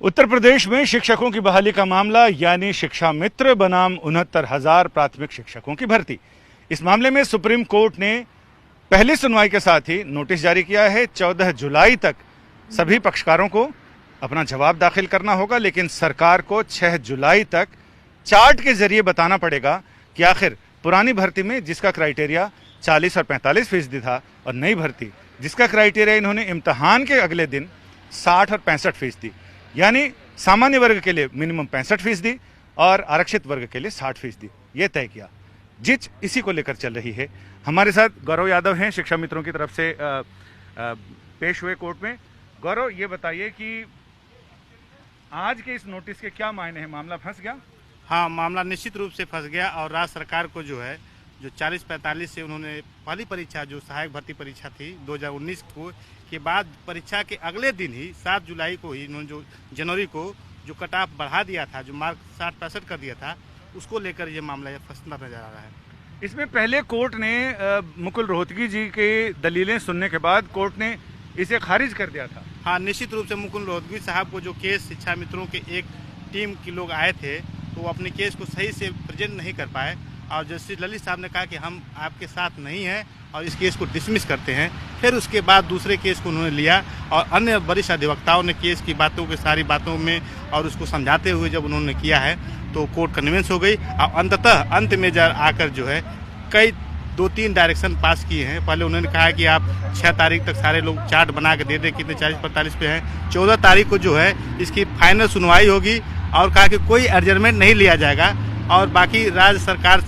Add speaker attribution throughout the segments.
Speaker 1: उत्तर प्रदेश में शिक्षकों की बहाली का मामला यानी शिक्षा मित्र बनाम 69,000 प्राथमिक शिक्षकों की भर्ती। इस मामले में सुप्रीम कोर्ट ने पहली सुनवाई के साथ ही नोटिस जारी किया है। 14 जुलाई तक सभी पक्षकारों को अपना जवाब दाखिल करना होगा, लेकिन सरकार को 6 जुलाई तक चार्ट के जरिए बताना पड़ेगा कि आखिर पुरानी भर्ती में जिसका क्राइटेरिया 40 और 45% था और नई भर्ती जिसका क्राइटेरिया इन्होंने इम्तहान के अगले दिन 60 और 65%, यानी सामान्य वर्ग के लिए मिनिमम 65% और आरक्षित वर्ग के लिए 60% ये तय किया। जिच इसी को लेकर चल रही है। हमारे साथ गौरव यादव हैं, शिक्षा मित्रों की तरफ से पेश हुए कोर्ट में। गौरव, ये बताइए कि आज के इस नोटिस के क्या मायने हैं? मामला फंस गया?
Speaker 2: हाँ, मामला निश्चित रूप से फंस गया और राज्य सरकार को जो है जो 40-45 से उन्होंने पहली परीक्षा जो सहायक भर्ती परीक्षा थी 2019 को के बाद परीक्षा के अगले दिन ही 7 जुलाई को ही इन्होंने जो जनवरी को जो कट ऑफ बढ़ा दिया था, जो मार्क 60-65 कर दिया था, उसको लेकर ये मामला फंसता नजर आ रहा है।
Speaker 1: इसमें पहले कोर्ट ने मुकुल रोहतगी जी के दलीलें सुनने के बाद कोर्ट ने इसे खारिज कर दिया था।
Speaker 2: हाँ, निश्चित रूप से मुकुल रोहतगी साहब को जो केस शिक्षा मित्रों के एक टीम के लोग आए थे तो वो अपने केस को सही से प्रेजेंट नहीं कर पाए और जस्टिस ललित साहब ने कहा कि हम आपके साथ नहीं हैं और इस केस को डिसमिस करते हैं। फिर उसके बाद दूसरे केस को उन्होंने लिया और अन्य वरिष्ठ अधिवक्ताओं ने केस की बातों के सारी बातों में और उसको समझाते हुए जब उन्होंने किया है तो कोर्ट कन्विंस हो गई और अंततः अंत में आकर जो है कई 2-3 डायरेक्शन पास किए हैं। पहले उन्होंने कहा कि आप 6 तारीख तक सारे लोग चार्ट बना के दे दें कितने 40-45 पे हैं। 14 तारीख को जो है इसकी फाइनल सुनवाई होगी और कहा कि कोई एडजर्मेंट नहीं लिया जाएगा और बाकी राज्य सरकार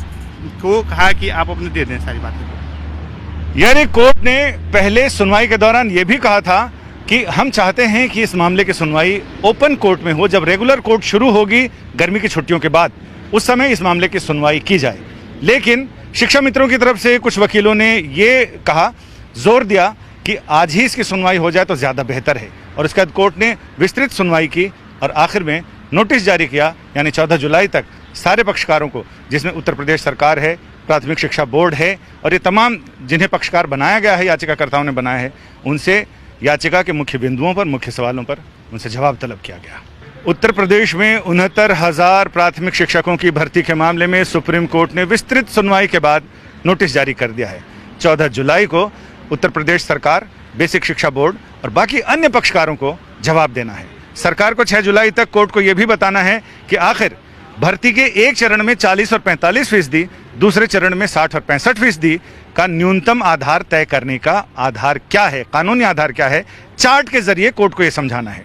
Speaker 2: को कहा कि आप अपने दे दें सारी बातें।
Speaker 1: यानी कोर्ट ने पहले सुनवाई के दौरान यह भी कहा था कि हम चाहते हैं कि इस मामले की सुनवाई ओपन कोर्ट में हो। जब रेगुलर कोर्ट शुरू होगी गर्मी की छुट्टियों के बाद, उस समय इस मामले की सुनवाई की जाए। लेकिन शिक्षा मित्रों की तरफ से कुछ वकीलों ने ये कहा, जोर दिया कि आज ही इसकी सुनवाई हो जाए तो ज़्यादा बेहतर है और इसके बाद कोर्ट ने विस्तृत सुनवाई की और आखिर में नोटिस जारी किया। यानी 14 जुलाई तक सारे पक्षकारों को, जिसमें उत्तर प्रदेश सरकार है, प्राथमिक शिक्षा बोर्ड है और ये तमाम जिन्हें पक्षकार बनाया गया है, याचिकाकर्ताओं ने बनाया है, उनसे याचिका के मुख्य बिंदुओं पर, मुख्य सवालों पर उनसे जवाब तलब किया गया। उत्तर प्रदेश में 69,000 प्राथमिक शिक्षकों की भर्ती के मामले में सुप्रीम कोर्ट ने विस्तृत सुनवाई के बाद नोटिस जारी कर दिया है। 14 जुलाई को उत्तर प्रदेश सरकार, बेसिक शिक्षा बोर्ड और बाकी अन्य पक्षकारों को जवाब देना है। सरकार को 6 जुलाई तक कोर्ट को यह भी बताना है कि आखिर भर्ती के एक चरण में 40 और 45%, दूसरे चरण में 60 और 65% का न्यूनतम आधार तय करने का आधार क्या है, कानूनी आधार क्या है, चार्ट के जरिए कोर्ट को यह समझाना है।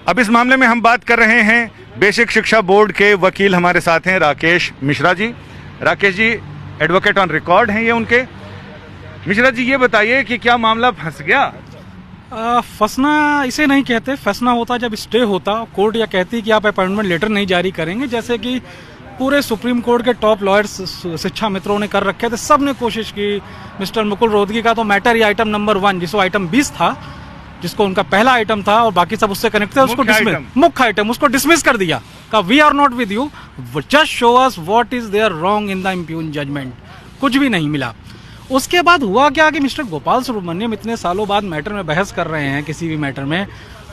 Speaker 1: अब इस मामले में हम बात कर रहे हैं बेसिक शिक्षा बोर्ड के वकील हमारे साथ हैं Rakesh Mishra ji. Rakesh ji advocate on record हैं ये उनके। मिश्रा जी, ये बताइए कि क्या मामला फंस गया?
Speaker 3: फंसना इसे नहीं कहते, फंसना होता जब स्टे होता, कोर्ट या कहती कि आप अपॉइंटमेंट लेटर नहीं जारी करेंगे, जैसे कि पूरे सुप्रीम कोर्ट के टॉप लॉयर्स शिक्षा मित्रों ने कर रखे थे। सब ने कोशिश की। मिस्टर मुकुल रोहतगी का तो मैटर ही आइटम नंबर 1, जिसको आइटम 20 था, जिसको उनका पहला आइटम था और बाकी सब उससे कनेक्ट थे, उसको डिसमिस, मुख्य आइटम उसको डिसमिस कर दिया। का we are not with you, just show us what is there wrong in the impugned judgement. कुछ भी नहीं मिला। उसके बाद हुआ क्या कि मिस्टर गोपाल सुब्रमण्यम इतने सालों बाद मैटर में बहस कर रहे हैं, किसी भी मैटर में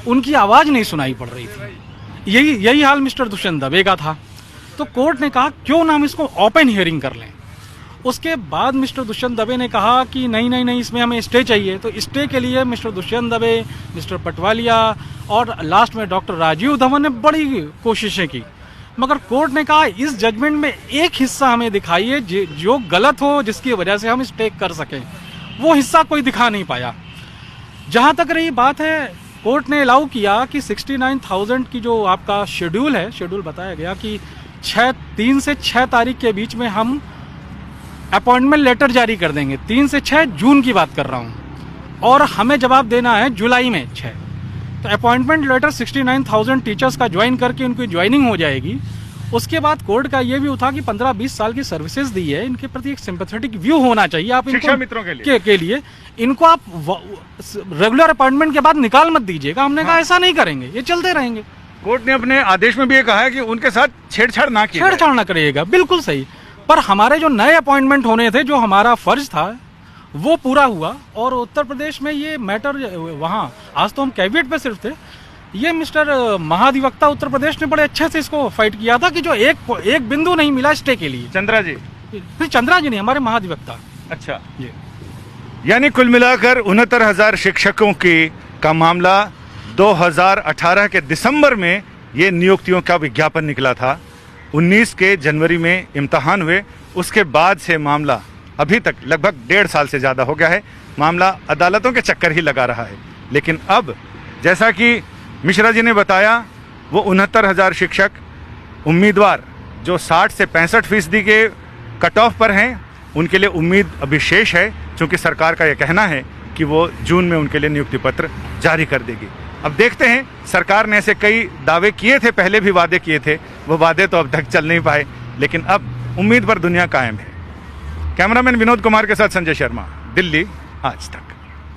Speaker 3: उनकी आवाज नहीं सुनाई पड़ रही थी। यही हाल मिस्टर दुष्यंत दबे का था। तो कोर्ट ने कहा क्यों ना हम इसको ओपन हियरिंग कर लें। उसके बाद मिस्टर दुष्यंत दबे ने कहा कि नहीं, इसमें हमें स्टे चाहिए। तो स्टे के लिए मिस्टर दुष्यंत दबे, मिस्टर पटवालिया और लास्ट में डॉक्टर राजीव धवन ने बड़ी कोशिशें की, मगर कोर्ट ने कहा इस जजमेंट में एक हिस्सा हमें दिखाइए जो गलत हो, जिसकी वजह से हम स्टे कर सकें। वो हिस्सा कोई दिखा नहीं पाया। जहां तक रही बात है, कोर्ट ने अलाउ किया कि 69,000 की जो आपका शेड्यूल है, शेड्यूल बताया गया कि 3 से 6 तारीख के बीच में हम अपॉइंटमेंट लेटर जारी कर देंगे। 3 से 6 जून की बात कर रहा हूं और हमें जवाब देना है जुलाई में 6। तो अपॉइंटमेंट लेटर 69,000 टीचर्स का ज्वाइन करके उनकी ज्वाइनिंग हो जाएगी। उसके बाद कोर्ट का ये व्यू था कि 15-20 साल की सर्विसेज दी है, इनके प्रति एक सिंपैथेटिक व्यू होना चाहिए। आप
Speaker 1: शिक्षा मित्रों
Speaker 3: के लिए इनको आप रेगुलर अपॉइंटमेंट के बाद निकाल मत दीजिएगा। हमने कहा ऐसा नहीं करेंगे, ये चलते रहेंगे।
Speaker 1: कोर्ट ने अपने आदेश में भी ये कहा है कि उनके साथ छेड़छाड़ ना
Speaker 3: करिएगा। बिल्कुल सही। पर हमारे जो नए अपॉइंटमेंट होने थे, जो हमारा फर्ज था, वो पूरा हुआ और उत्तर प्रदेश में ये मैटर वहाँ, आज तो हम कैबिनेट पे सिर्फ थे, ये मिस्टर महाधिवक्ता उत्तर प्रदेश ने बड़े अच्छे से इसको फाइट किया था कि जो एक बिंदु नहीं मिला स्टे के लिए।
Speaker 1: चंद्रा जी?
Speaker 3: चंद्रा जी नहीं, हमारे महाधिवक्ता।
Speaker 1: अच्छा
Speaker 3: जी।
Speaker 1: यानी कुल मिलाकर 69,000 शिक्षकों का मामला 2018 के दिसंबर में ये नियुक्तियों का विज्ञापन निकला था। 19 के जनवरी में इम्तिहान हुए, उसके बाद से मामला अभी तक लगभग 1.5 साल से ज़्यादा हो गया है। मामला अदालतों के चक्कर ही लगा रहा है। लेकिन अब जैसा कि मिश्रा जी ने बताया, वो 69,000 शिक्षक उम्मीदवार जो 60 से 65% के कट ऑफ पर हैं, उनके लिए उम्मीद अभी शेष है, क्योंकि सरकार का यह कहना है कि वो जून में उनके लिए नियुक्ति पत्र जारी कर देगी। अब देखते हैं, सरकार ने ऐसे कई दावे किए थे, पहले भी वादे किए थे, वो वादे तो अब तक चल नहीं पाए, लेकिन अब उम्मीद पर दुनिया कायम है। कैमरामैन विनोद कुमार के साथ संजय शर्मा, दिल्ली आज तक।